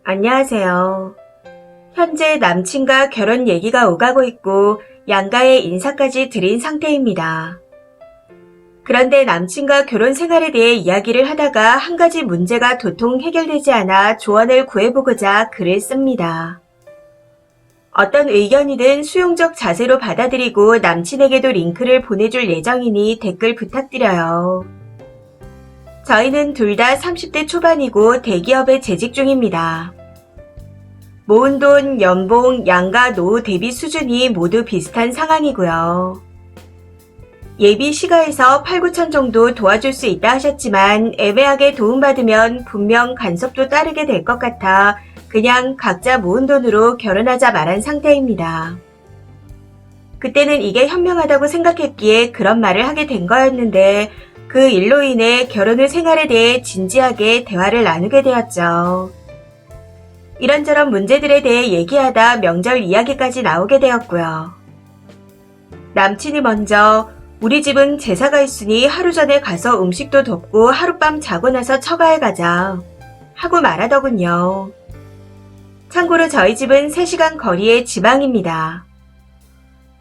안녕하세요. 현재 남친과 결혼 얘기가 오가고 있고 양가의 인사까지 드린 상태입니다. 그런데 남친과 결혼 생활에 대해 이야기를 하다가 한 가지 문제가 도통 해결되지 않아 조언을 구해보고자 글을 씁니다. 어떤 의견이든 수용적 자세로 받아들이고 남친에게도 링크를 보내줄 예정이니 댓글 부탁드려요. 저희는 둘 다 30대 초반이고 대기업에 재직 중입니다. 모은 돈, 연봉, 양가 노후 대비 수준이 모두 비슷한 상황이고요. 예비 시가에서 8, 9천 정도 도와줄 수 있다 하셨지만 애매하게 도움받으면 분명 간섭도 따르게 될 것 같아 그냥 각자 모은 돈으로 결혼하자 말한 상태입니다. 그때는 이게 현명하다고 생각했기에 그런 말을 하게 된 거였는데 그 일로 인해 결혼 후 생활에 대해 진지하게 대화를 나누게 되었죠. 이런저런 문제들에 대해 얘기하다 명절 이야기까지 나오게 되었고요. 남친이 먼저 우리 집은 제사가 있으니 하루 전에 가서 음식도 덮고 하룻밤 자고 나서 처가에 가자 하고 말하더군요. 참고로 저희 집은 3시간 거리의 지방입니다.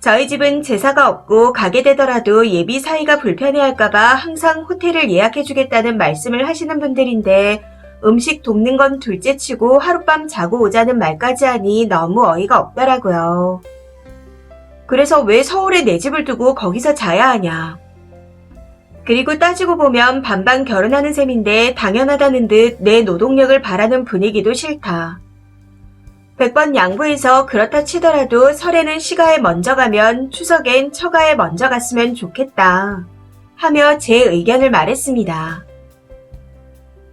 저희 집은 제사가 없고 가게 되더라도 예비 사이가 불편해할까봐 항상 호텔을 예약해주겠다는 말씀을 하시는 분들인데 음식 돕는 건 둘째치고 하룻밤 자고 오자는 말까지 하니 너무 어이가 없더라고요. 그래서 왜 서울에 내 집을 두고 거기서 자야 하냐. 그리고 따지고 보면 반반 결혼하는 셈인데 당연하다는 듯 내 노동력을 바라는 분위기도 싫다. 100번 양보해서 그렇다 치더라도 설에는 시가에 먼저 가면 추석엔 처가에 먼저 갔으면 좋겠다 하며 제 의견을 말했습니다.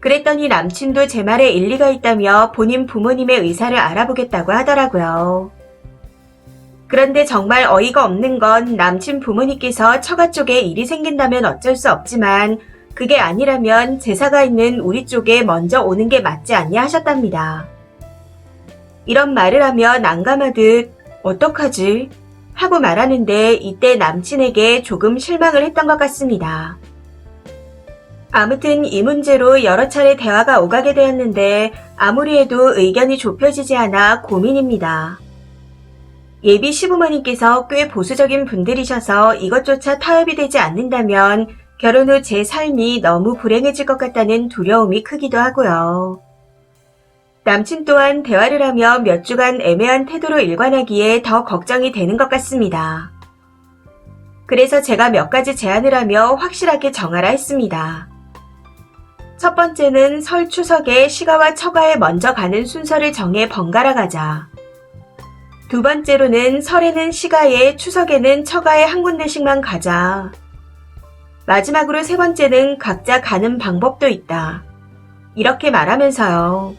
그랬더니 남친도 제 말에 일리가 있다며 본인 부모님의 의사를 알아보겠다고 하더라고요. 그런데 정말 어이가 없는 건 남친 부모님께서 처가 쪽에 일이 생긴다면 어쩔 수 없지만 그게 아니라면 제사가 있는 우리 쪽에 먼저 오는 게 맞지 않냐 하셨답니다. 이런 말을 하며 난감하듯 어떡하지? 하고 말하는데 이때 남친에게 조금 실망을 했던 것 같습니다. 아무튼 이 문제로 여러 차례 대화가 오가게 되었는데 아무리 해도 의견이 좁혀지지 않아 고민입니다. 예비 시부모님께서 꽤 보수적인 분들이셔서 이것조차 타협이 되지 않는다면 결혼 후 제 삶이 너무 불행해질 것 같다는 두려움이 크기도 하고요. 남친 또한 대화를 하며 몇 주간 애매한 태도로 일관하기에 더 걱정이 되는 것 같습니다. 그래서 제가 몇 가지 제안을 하며 확실하게 정하라 했습니다. 첫 번째는 설 추석에 시가와 처가에 먼저 가는 순서를 정해 번갈아 가자. 두 번째로는 설에는 시가에, 추석에는 처가에 한 군데씩만 가자. 마지막으로 세 번째는 각자 가는 방법도 있다. 이렇게 말하면서요.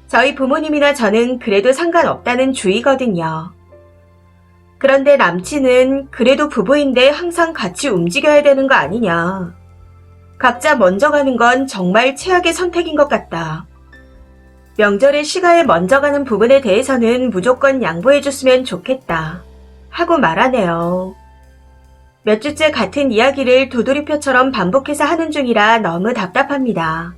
저희 부모님이나 저는 그래도 상관없다는 주의거든요. 그런데 남친은 그래도 부부인데 항상 같이 움직여야 되는 거 아니냐. 각자 먼저 가는 건 정말 최악의 선택인 것 같다. 명절에 시가에 먼저 가는 부분에 대해서는 무조건 양보해줬으면 좋겠다. 하고 말하네요. 몇 주째 같은 이야기를 도돌이표처럼 반복해서 하는 중이라 너무 답답합니다.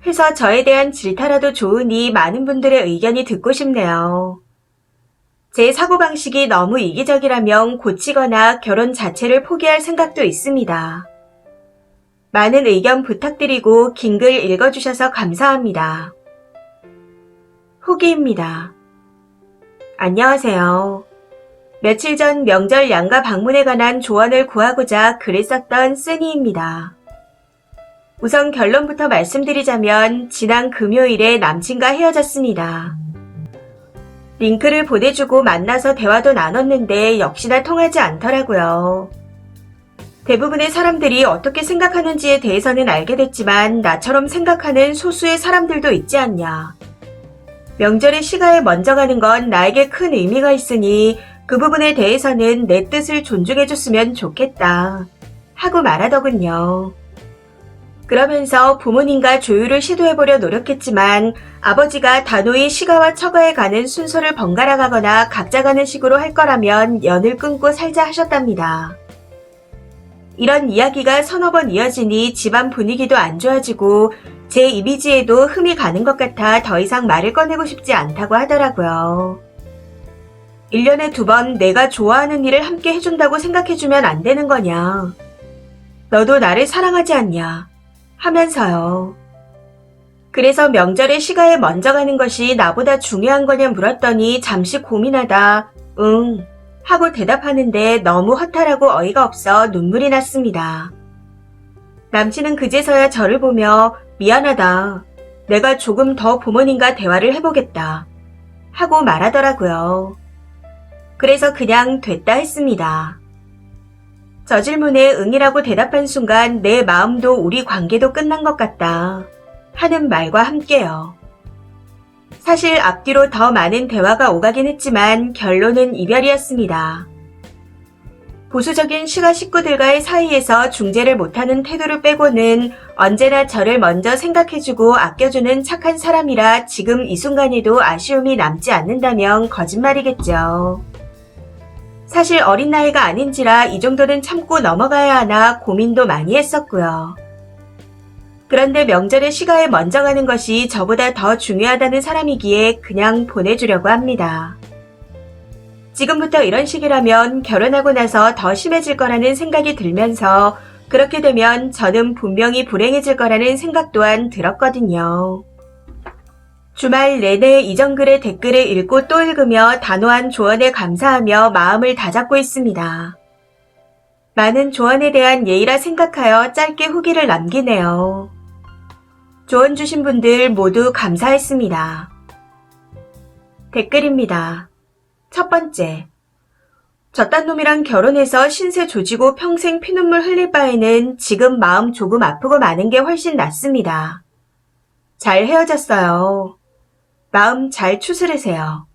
해서 저에 대한 질타라도 좋으니 많은 분들의 의견이 듣고 싶네요. 제 사고방식이 너무 이기적이라면 고치거나 결혼 자체를 포기할 생각도 있습니다. 많은 의견 부탁드리고 긴 글 읽어주셔서 감사합니다. 후기입니다. 안녕하세요. 며칠 전 명절 양가 방문에 관한 조언을 구하고자 글을 썼던 쓰니입니다. 우선 결론부터 말씀드리자면 지난 금요일에 남친과 헤어졌습니다. 링크를 보내주고 만나서 대화도 나눴는데 역시나 통하지 않더라고요. 대부분의 사람들이 어떻게 생각하는지에 대해서는 알게 됐지만 나처럼 생각하는 소수의 사람들도 있지 않냐. 명절에 시가에 먼저 가는 건 나에게 큰 의미가 있으니 그 부분에 대해서는 내 뜻을 존중해줬으면 좋겠다. 하고 말하더군요. 그러면서 부모님과 조율을 시도해보려 노력했지만 아버지가 단호히 시가와 처가에 가는 순서를 번갈아 가거나 각자 가는 식으로 할 거라면 연을 끊고 살자 하셨답니다. 이런 이야기가 서너 번 이어지니 집안 분위기도 안 좋아지고 제 이미지에도 흠이 가는 것 같아 더 이상 말을 꺼내고 싶지 않다고 하더라고요. 1년에 2번 내가 좋아하는 일을 함께 해준다고 생각해주면 안 되는 거냐. 너도 나를 사랑하지 않냐. 하면서요. 그래서 명절에 시가에 먼저 가는 것이 나보다 중요한 거냐 물었더니 잠시 고민하다 응 하고 대답하는데 너무 허탈하고 어이가 없어 눈물이 났습니다. 남친은 그제서야 저를 보며 미안하다. 내가 조금 더 부모님과 대화를 해보겠다. 하고 말하더라고요. 그래서 그냥 됐다 했습니다. 저 질문에 응이라고 대답한 순간 내 마음도 우리 관계도 끝난 것 같다. 하는 말과 함께요. 사실 앞뒤로 더 많은 대화가 오가긴 했지만 결론은 이별이었습니다. 보수적인 시가 식구들과의 사이에서 중재를 못하는 태도를 빼고는 언제나 저를 먼저 생각해주고 아껴주는 착한 사람이라 지금 이 순간에도 아쉬움이 남지 않는다면 거짓말이겠죠. 사실 어린 나이가 아닌지라 이 정도는 참고 넘어가야 하나 고민도 많이 했었고요. 그런데 명절에 시가에 먼저 가는 것이 저보다 더 중요하다는 사람이기에 그냥 보내주려고 합니다. 지금부터 이런 식이라면 결혼하고 나서 더 심해질 거라는 생각이 들면서 그렇게 되면 저는 분명히 불행해질 거라는 생각 또한 들었거든요. 주말 내내 이정글의 댓글을 읽고 또 읽으며 단호한 조언에 감사하며 마음을 다잡고 있습니다. 많은 조언에 대한 예의라 생각하여 짧게 후기를 남기네요. 조언 주신 분들 모두 감사했습니다. 댓글입니다. 첫 번째. 저딴 놈이랑 결혼해서 신세 조지고 평생 피눈물 흘릴 바에는 지금 마음 조금 아프고 마는 게 훨씬 낫습니다. 잘 헤어졌어요. 마음 잘 추스르세요.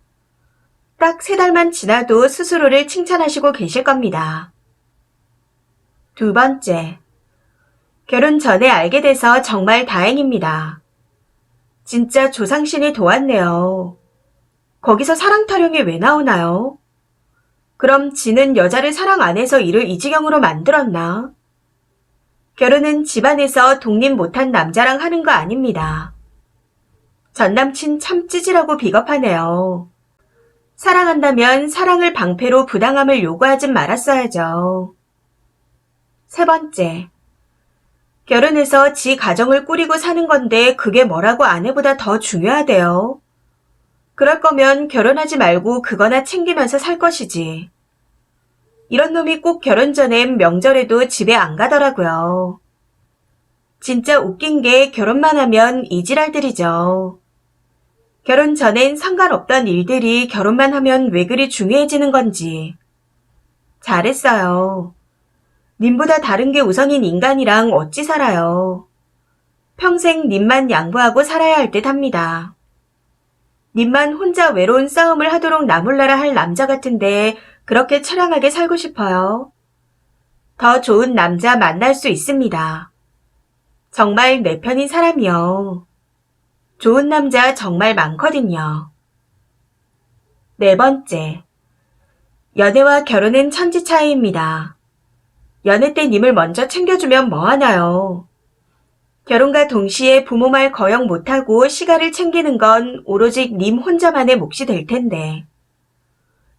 딱 3달만 지나도 스스로를 칭찬하시고 계실 겁니다. 두 번째. 결혼 전에 알게 돼서 정말 다행입니다. 진짜 조상신이 도왔네요. 거기서 사랑 타령이 왜 나오나요? 그럼 지는 여자를 사랑 안 해서 이를 이 지경으로 만들었나? 결혼은 집안에서 독립 못한 남자랑 하는 거 아닙니다. 전 남친 참 찌질하고 비겁하네요. 사랑한다면 사랑을 방패로 부당함을 요구하진 말았어야죠. 세 번째. 결혼해서 지 가정을 꾸리고 사는 건데 그게 뭐라고 아내보다 더 중요하대요. 그럴 거면 결혼하지 말고 그거나 챙기면서 살 것이지. 이런 놈이 꼭 결혼 전엔 명절에도 집에 안 가더라고요. 진짜 웃긴 게 결혼만 하면 이 지랄들이죠. 결혼 전엔 상관없던 일들이 결혼만 하면 왜 그리 중요해지는 건지. 잘했어요. 님보다 다른 게 우선인 인간이랑 어찌 살아요. 평생 님만 양보하고 살아야 할 듯 합니다. 님만 혼자 외로운 싸움을 하도록 나몰라라 할 남자 같은데 그렇게 처량하게 살고 싶어요. 더 좋은 남자 만날 수 있습니다. 정말 내 편인 사람이요. 좋은 남자 정말 많거든요. 네 번째. 연애와 결혼은 천지 차이입니다. 연애 때 님을 먼저 챙겨주면 뭐하나요? 결혼과 동시에 부모 말 거역 못하고 시가를 챙기는 건 오로지 님 혼자만의 몫이 될 텐데.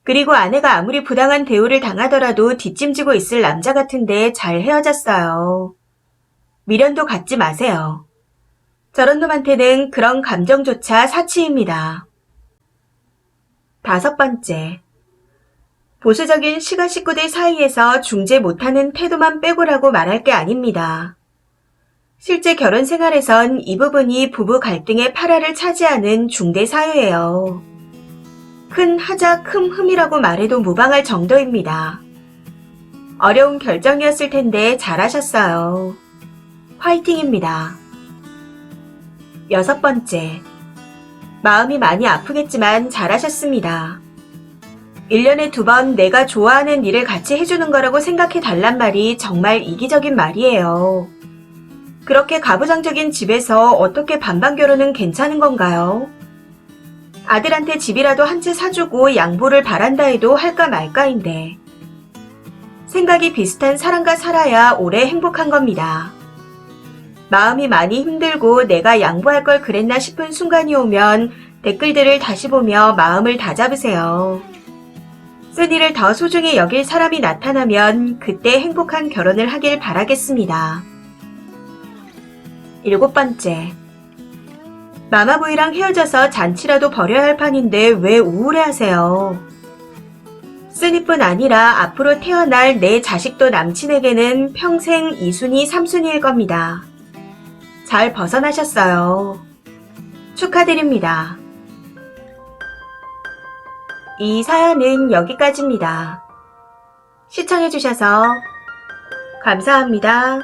그리고 아내가 아무리 부당한 대우를 당하더라도 뒷짐지고 있을 남자 같은데 잘 헤어졌어요. 미련도 갖지 마세요. 저런 놈한테는 그런 감정조차 사치입니다. 다섯 번째. 보수적인 시가 식구들 사이에서 중재 못하는 태도만 빼고라고 말할 게 아닙니다. 실제 결혼 생활에선 이 부분이 부부 갈등의 8화를 차지하는 중대 사유예요. 큰 하자 큰 흠이라고 말해도 무방할 정도입니다. 어려운 결정이었을 텐데 잘하셨어요. 화이팅입니다. 여섯 번째. 마음이 많이 아프겠지만 잘하셨습니다. 1년에 2번 내가 좋아하는 일을 같이 해주는 거라고 생각해 달란 말이 정말 이기적인 말이에요. 그렇게 가부장적인 집에서 어떻게 반반 결혼은 괜찮은 건가요? 아들한테 집이라도 한 채 사주고 양보를 바란다 해도 할까 말까인데. 생각이 비슷한 사람과 살아야 오래 행복한 겁니다. 마음이 많이 힘들고 내가 양보할 걸 그랬나 싶은 순간이 오면 댓글들을 다시 보며 마음을 다잡으세요. 쓰니를 더 소중히 여길 사람이 나타나면 그때 행복한 결혼을 하길 바라겠습니다. 7번째. 마마보이랑 헤어져서 잔치라도 벌여야 할 판인데 왜 우울해하세요? 쓰니뿐 아니라 앞으로 태어날 내 자식도 남친에게는 평생 2순위, 3순위일 겁니다. 잘 벗어나셨어요. 축하드립니다. 이 사연은 여기까지입니다. 시청해주셔서 감사합니다.